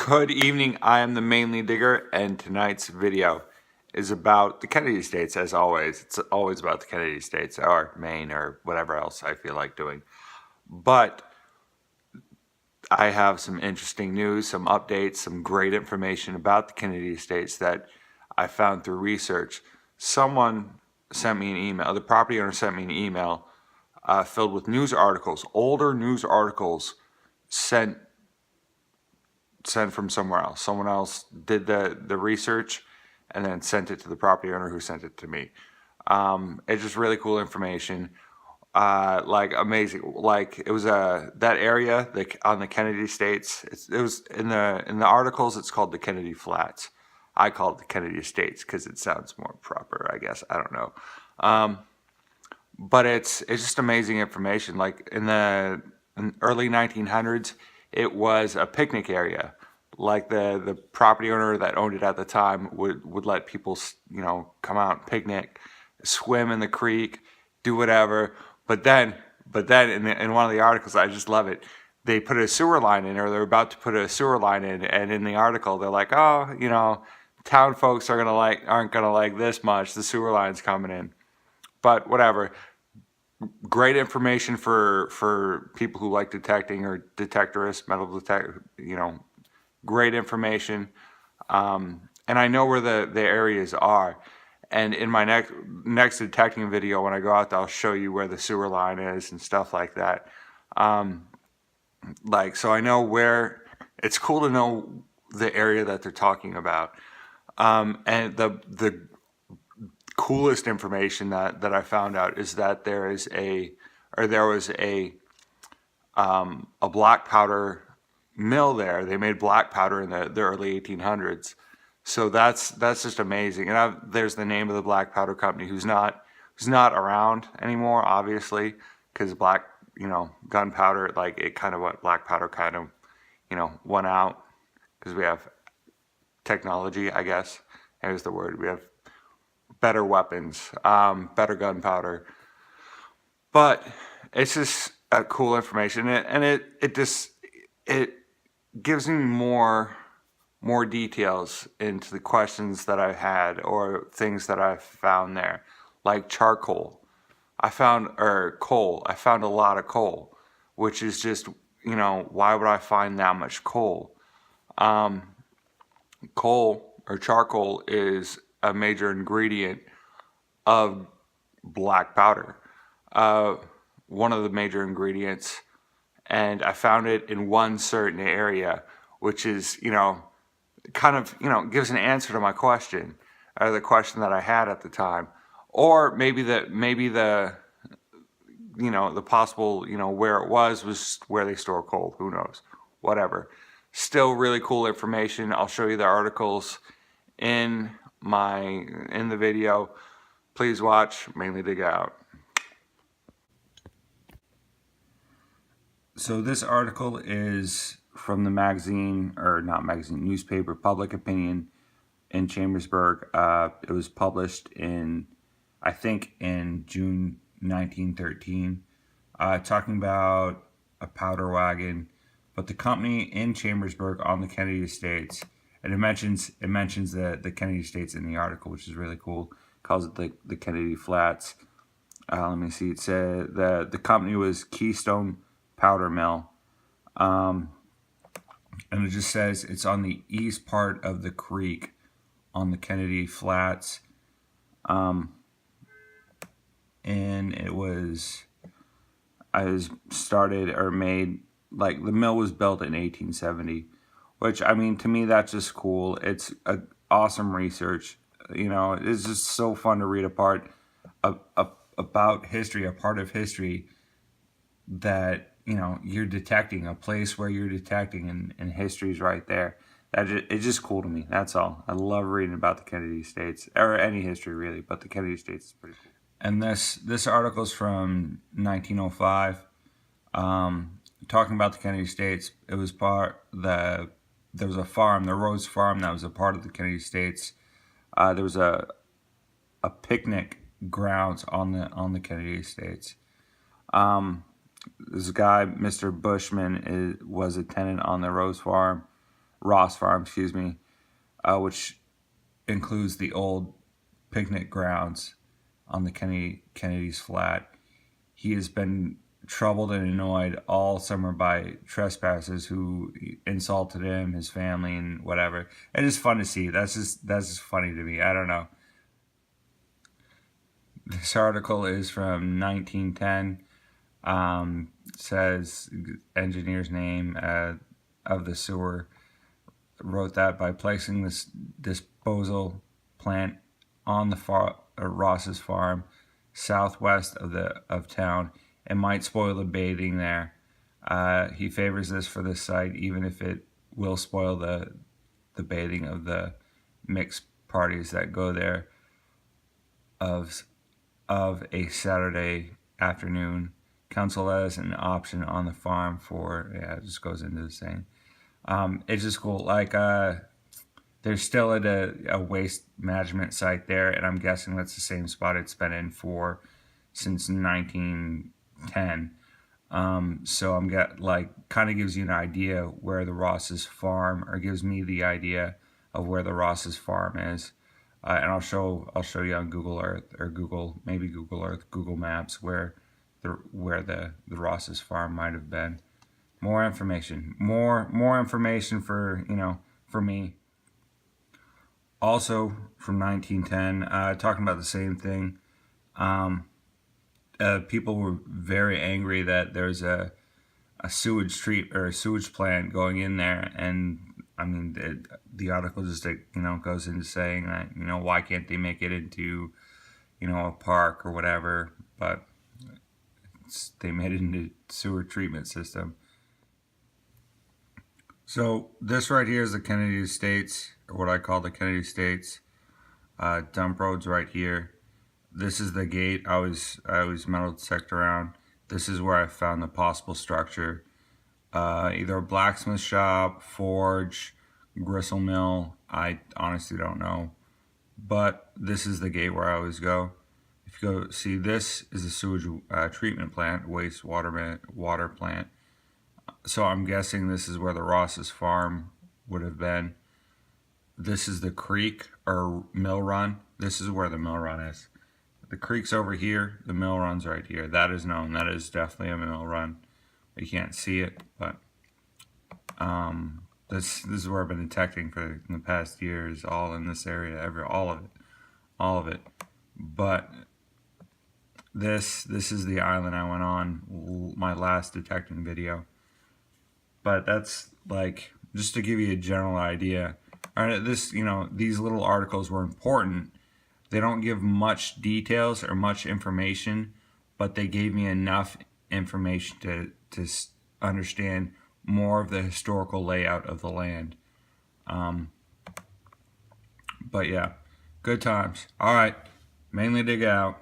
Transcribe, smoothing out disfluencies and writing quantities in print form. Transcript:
Good evening, I am the Mainly Digger, and tonight's video is about the Kennedy States, as always. It's always about the Kennedy States, or Maine, or whatever else I feel like doing. But I have some interesting news, some updates, some great information about the Kennedy States that I found through research. Someone sent me an email, the property owner sent me an email filled with news articles, older news articles sent from somewhere else. Someone else did the research and then sent it to the property owner who sent it to me. It's just really cool information. Like amazing. Like it was that area on the Kennedy States. It was in the articles. It's called the Kennedy Flats. I call it the Kennedy States because it sounds more proper, I guess. I don't know. But it's just amazing information. Like in the early 1900s, it was a picnic area. Like the property owner that owned it at the time would let people, come out and picnic, swim in the creek, do whatever. But then in one of the articles, I just love it. They put a sewer line in, or they're about to put a sewer line in, and in the article they're like, oh, town folks aren't gonna like this much. The sewer line's coming in, but whatever. Great information for people who like detecting or detectorists, metal detector, great information. And I know where the areas are. And in my next detecting video, when I go out, I'll show you where the sewer line is and stuff like that. So I know where. It's cool to know the area that they're talking about. And the coolest information that I found out is that there was a black powder mill there. They made black powder in the early 1800s. So that's just amazing. And there's the name of the Black Powder Company, who's not around anymore, obviously, because black, gunpowder, like it kind of went, black powder kind of, went out because we have technology, I guess. There's the word. We have better weapons, better gunpowder. But it's just cool information, and it gives me more details into the questions that I've had or things that I've found there, like charcoal. Coal. I found a lot of coal, which is just, why would I find that much coal? Coal or charcoal is a major ingredient of black powder. One of the major ingredients, and I found it in one certain area, which is, gives an answer to my question, or the question that I had at the time, or maybe the possible, where it was where they store coal. Who knows? Whatever. Still really cool information. I'll show you the articles in the video. Please watch. Mainly Dig Out. So this article is from the newspaper Public Opinion in Chambersburg. It was published I think in June 1913, talking about a powder wagon, but the company in Chambersburg on the Kennedy Estates, and it mentions the Kennedy Estates in the article, which is really cool. It calls it the Kennedy Flats. Let me see. It said the company was Keystone Powder Mill, and it just says it's on the east part of the creek on the Kennedy Flats, and it was started or made, like, the mill was built in 1870, which, I mean, to me that's just cool. It's awesome research. It's just so fun to read about history, a part of history that you're detecting, a place where you're detecting, and history's right there. It's just cool to me. That's all. I love reading about the Kennedy States, or any history really, but the Kennedy States is pretty cool. And this article is from 1905, talking about the Kennedy States. It was there was a farm, the Rose Farm, that was a part of the Kennedy States. There was a picnic grounds on the Kennedy States. This guy, Mr. Bushman, was a tenant on the Rose Farm. Ross Farm, excuse me, which includes the old picnic grounds on the Kennedy's Flat. He has been troubled and annoyed all summer by trespassers who insulted him, his family, and whatever. It is fun to see. That's just funny to me. I don't know. This article is from 1910. Says engineer's name of the sewer wrote that by placing this disposal plant on the Ross's farm southwest of town, it might spoil the bathing there. He favors this for this site, even if it will spoil the bathing of the mixed parties that go there of a Saturday afternoon. Council has an option on the farm for, yeah, it just goes into this thing. It's just cool. Like, there's still a waste management site there, and I'm guessing that's the same spot it's been in for since 1910. So I'm kind of gives you an idea where the Ross's farm, or gives me the idea of where the Ross's farm is. And I'll show you on Google Earth, or Google Earth, Google Maps, where the Ross's farm might have been. More information for me. Also from 1910, talking about the same thing. People were very angry that there's a sewage plant going in there, and I mean the article just goes into saying that why can't they make it into a park or whatever, but they made it into sewer treatment system. So this right here is the Kennedy Estates, or what I call the Kennedy Estates. Dump roads right here. This is the gate I was metal detected around. This is where I found the possible structure. Either a blacksmith shop, forge, gristle mill. I honestly don't know. But this is the gate where I always go. If you go see, this is a sewage treatment plant, water plant. So I'm guessing this is where the Ross's farm would have been. This is the creek or mill run. This is where the mill run is. The creek's over here. The mill run's right here. That is known. That is definitely a mill run. You can't see it, but this is where I've been detecting for the past years. All in this area, all of it. But this is the island I went on my last detecting video. But that's just to give you a general idea. These little articles were important. They don't give much details or much information, but they gave me enough information to understand more of the historical layout of the land. But yeah, good times. All right, mainly dig out.